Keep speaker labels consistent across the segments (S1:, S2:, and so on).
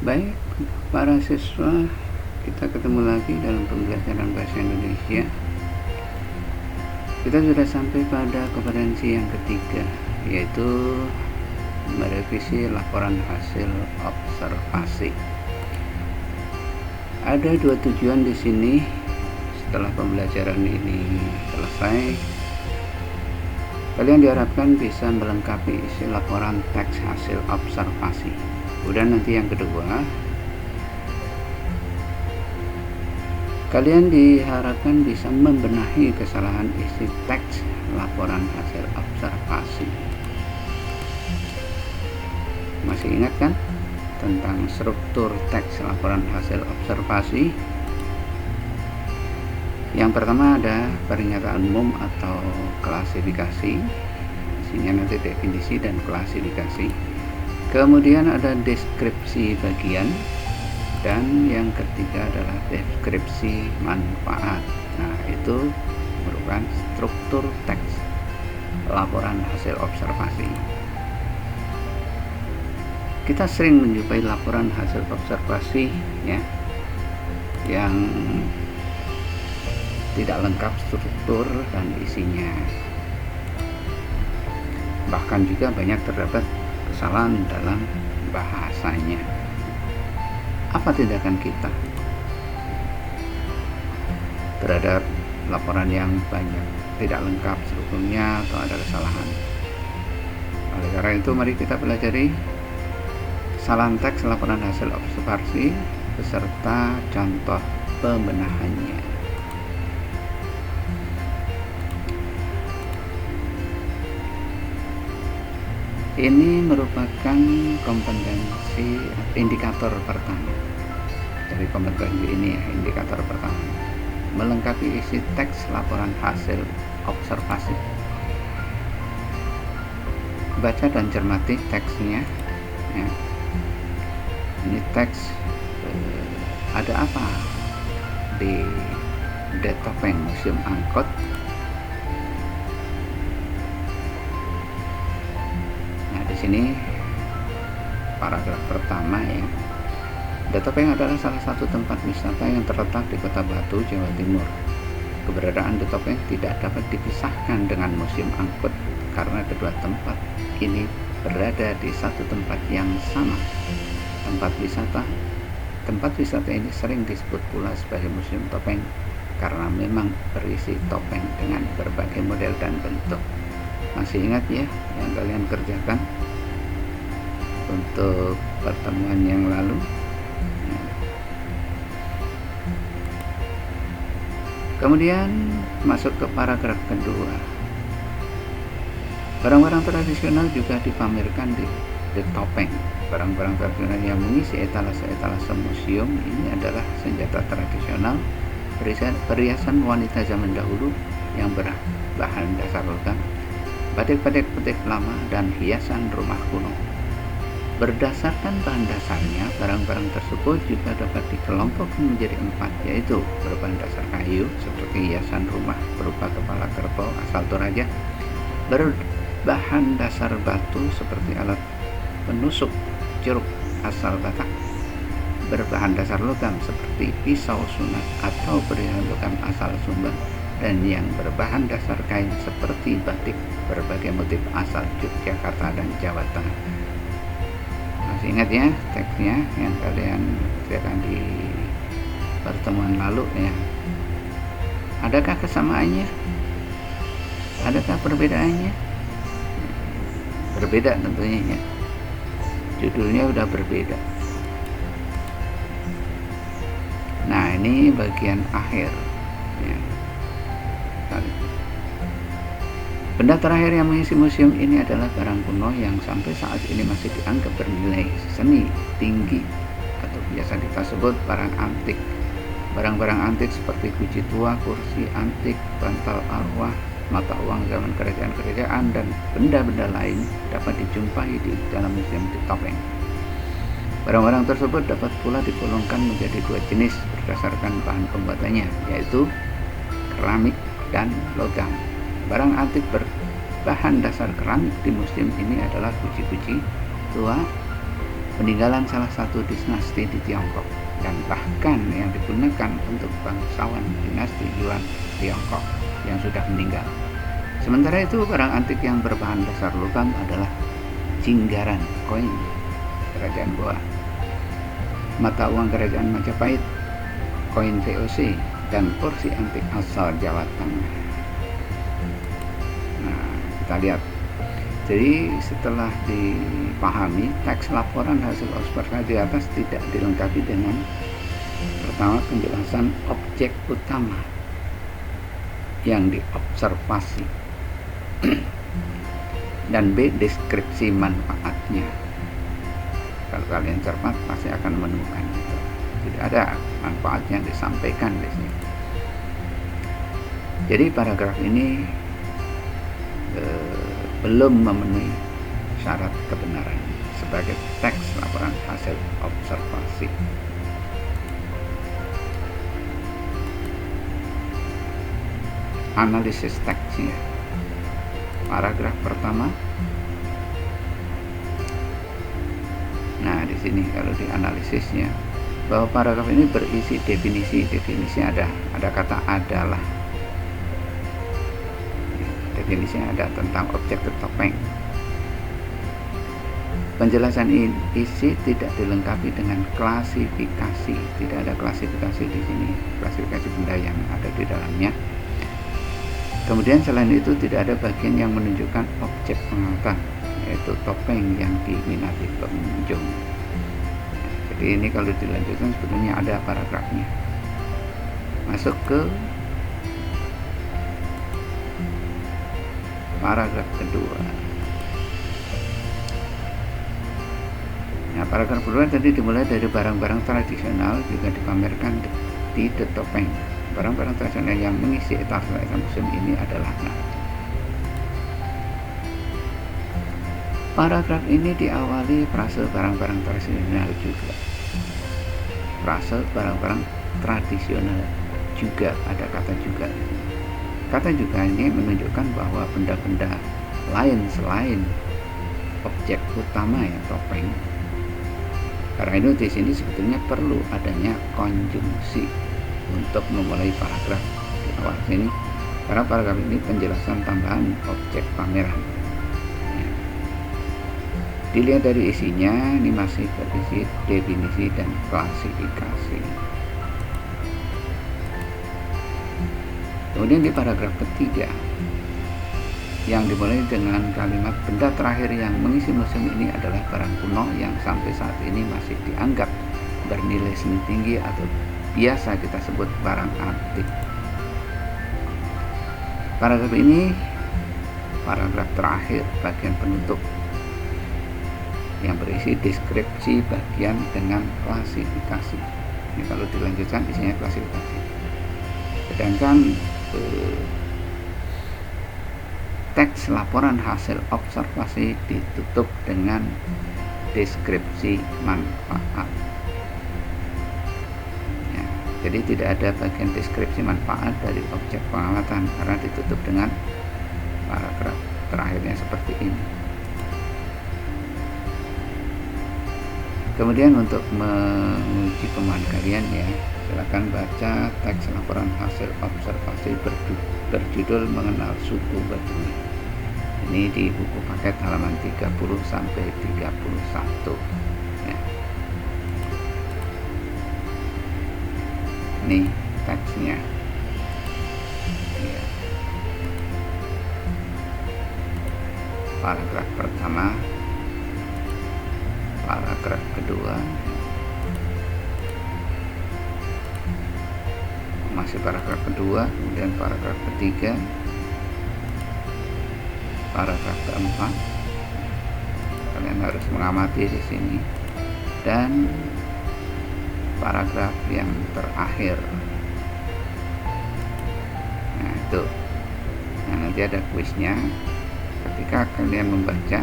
S1: Baik, para siswa, kita ketemu lagi dalam pembelajaran bahasa Indonesia. Kita sudah sampai pada kompetensi yang ketiga, yaitu merevisi laporan hasil observasi. Ada dua tujuan di sini. Setelah pembelajaran ini selesai, kalian diharapkan bisa melengkapi isi laporan teks hasil observasi. Kemudian nanti yang kedua, kalian diharapkan bisa membenahi kesalahan isi teks laporan hasil observasi. Masih ingat kan tentang struktur teks laporan hasil observasi? Yang pertama ada pernyataan umum atau klasifikasi, isinya nanti definisi dan klasifikasi. Kemudian ada deskripsi bagian, dan yang ketiga adalah deskripsi manfaat. Nah, itu merupakan struktur teks laporan hasil observasi. Kita sering menjumpai laporan hasil observasi ya, yang tidak lengkap struktur dan isinya. Bahkan juga banyak terdapat kesalahan dalam bahasanya. Apa tindakan kita terhadap laporan yang banyak tidak lengkap strukturnya atau ada kesalahan? Oleh karena itu, mari kita pelajari kesalahan teks laporan hasil observasi beserta contoh pembenahannya. Ini merupakan kompetensi indikator pertama. Jadi kompetensi ini ya, indikator pertama. Melengkapi isi teks laporan hasil observasi. Baca dan cermati teksnya ya. Ini teks ada apa di Topeng Museum Angkot. Di sini paragraf pertama ya. Topeng adalah salah satu tempat wisata yang terletak di Kota Batu, Jawa Timur. Keberadaan Topeng tidak dapat dipisahkan dengan Museum Angkut karena kedua tempat ini berada di satu tempat yang sama. Tempat wisata ini sering disebut pula sebagai Museum Topeng karena memang berisi topeng dengan berbagai model dan bentuk. Masih ingat ya yang kalian kerjakan untuk pertemuan yang lalu? Kemudian masuk ke paragraf kedua. Barang-barang tradisional juga dipamerkan di Topeng. Barang-barang tradisional yang mengisi etalase museum ini adalah senjata tradisional, perhiasan wanita zaman dahulu yang berbahan dasar logam, batik-batik lama, dan hiasan rumah kuno. Berdasarkan bahan dasarnya, barang-barang tersebut juga dapat dikelompokkan menjadi 4, yaitu berbahan dasar kayu seperti hiasan rumah berupa kepala kerbau asal Toraja, berbahan dasar batu seperti alat penusuk jeruk asal Batak, berbahan dasar logam seperti pisau sunat atau perhiasan logam asal Sumba, dan yang berbahan dasar kain seperti batik berbagai motif asal Yogyakarta dan Jawa Tengah. Masih ingat ya teksnya yang kalian kerjakan di pertemuan lalu ya? Adakah kesamaannya? Adakah perbedaannya? Berbeda tentunya ya. Judulnya udah berbeda. Nah, ini bagian akhir ya. Benda terakhir yang mengisi museum ini adalah barang kuno yang sampai saat ini masih dianggap bernilai seni tinggi atau biasa kita sebut barang antik. Barang-barang antik seperti guci tua, kursi antik, bantal arwah, mata uang zaman kerajaan-kerajaan, dan benda-benda lain dapat dijumpai di dalam museum di Topeng. Barang-barang tersebut dapat pula digolongkan menjadi 2 jenis berdasarkan bahan pembuatannya, yaitu keramik dan logam. Barang antik berbahan dasar keramik di museum ini adalah guci-guci tua, peninggalan salah satu dinasti di Tiongkok, dan bahkan yang digunakan untuk bangsawan dinasti Yuan Tiongkok yang sudah meninggal. Sementara itu, barang antik yang berbahan dasar logam adalah Jinggaran, koin Kerajaan Goa, mata uang Kerajaan Majapahit, koin VOC, dan kursi antik asal Jawa Tengah. Nah, kita lihat. Jadi setelah dipahami, teks laporan hasil observasi di atas tidak dilengkapi dengan pertama, penjelasan objek utama yang diobservasi, dan B, deskripsi manfaatnya. Kalau kalian cermat pasti akan menemukan itu. Tidak ada manfaat yang disampaikan di sini. Jadi paragraf ini belum memenuhi syarat kebenaran sebagai teks laporan hasil observasi. Analisis teksnya. Paragraf pertama. Nah, di sini kalau dianalisisnya, bahwa paragraf ini berisi definisi ada kata adalah. Definisinya ada tentang objek topeng. Penjelasan isi tidak dilengkapi dengan klasifikasi. Tidak ada klasifikasi di sini, klasifikasi benda yang ada di dalamnya. Kemudian selain itu tidak ada bagian yang menunjukkan objek pengamatan, yaitu topeng yang diminati pengunjung. Jadi ini kalau dilanjutkan sebetulnya ada paragrafnya. Masuk ke paragraf kedua. Nah, paragraf kedua tadi dimulai dari barang-barang tradisional juga dipamerkan di The Topeng. Barang-barang tradisional yang mengisi etalase museum ini adalah paragraf ini diawali frase barang-barang tradisional juga. Frase barang-barang tradisional juga, ada kata juga. Kata juga ini menunjukkan bahwa benda-benda lain selain objek utama ya topeng. Karena itu di sini sebetulnya perlu adanya konjungsi untuk memulai paragraf di awal sini, karena paragraf ini penjelasan tambahan objek pameran. Ya. Dilihat dari isinya, ini masih berisi definisi dan klasifikasi. Kemudian di paragraf ketiga, yang dimulai dengan kalimat benda terakhir yang mengisi museum ini adalah barang kuno yang sampai saat ini masih dianggap bernilai seni tinggi atau biasa kita sebut barang antik. Paragraf ini paragraf terakhir bagian penutup yang berisi deskripsi bagian dengan klasifikasi. Ini kalau dilanjutkan isinya klasifikasi. Sedangkan teks laporan hasil observasi ditutup dengan deskripsi manfaat. Ya, jadi tidak ada bagian deskripsi manfaat dari objek pengamatan karena ditutup dengan paragraf terakhirnya seperti ini. Kemudian untuk menguji pemahaman kalian ya, silakan baca teks laporan hasil observasi berjudul Mengenal Suku Baduy. Ini di buku paket halaman 30 sampai 31. Ya. Ini teksnya. Ya. Paragraf pertama, paragraf kedua, masih paragraf kedua, kemudian paragraf ketiga, paragraf keempat. Kalian harus mengamati di sini, dan paragraf yang terakhir. Nah itu, nah nanti ada kuisnya. Ketika kalian membaca,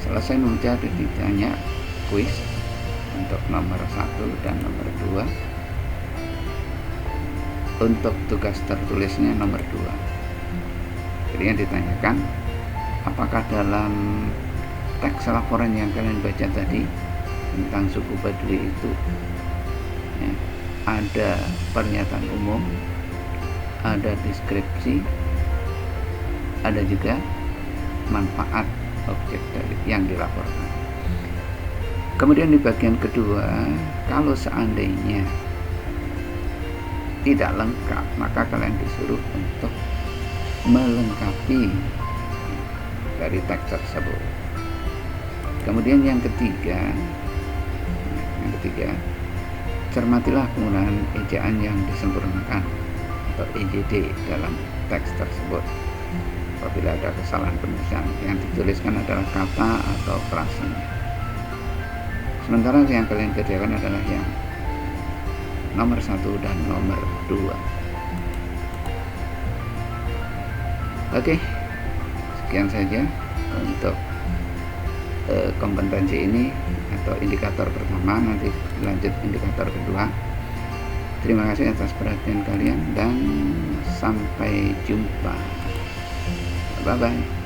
S1: selesai membaca ditanya kuis untuk nomor 1 dan nomor 2. Untuk tugas tertulisnya nomor 2. Jadi yang ditanyakan, apakah dalam teks laporan yang kalian baca tadi tentang suku Baduy itu ya, ada pernyataan umum, ada deskripsi, ada juga manfaat objek dari yang dilaporkan. Kemudian di bagian kedua, kalau seandainya tidak lengkap, maka kalian disuruh untuk melengkapi dari teks tersebut. Kemudian yang ketiga, cermatilah penggunaan ejaan yang disempurnakan atau EJD dalam teks tersebut. Apabila ada kesalahan penulisan, yang dituliskan adalah kata atau frasenya. Sementara yang kalian kerjakan adalah yang nomor 1 dan nomor 2. Oke, sekian saja untuk kompetensi ini atau indikator pertama. Nanti lanjut indikator kedua. Terima kasih atas perhatian kalian dan sampai jumpa. Bye bye.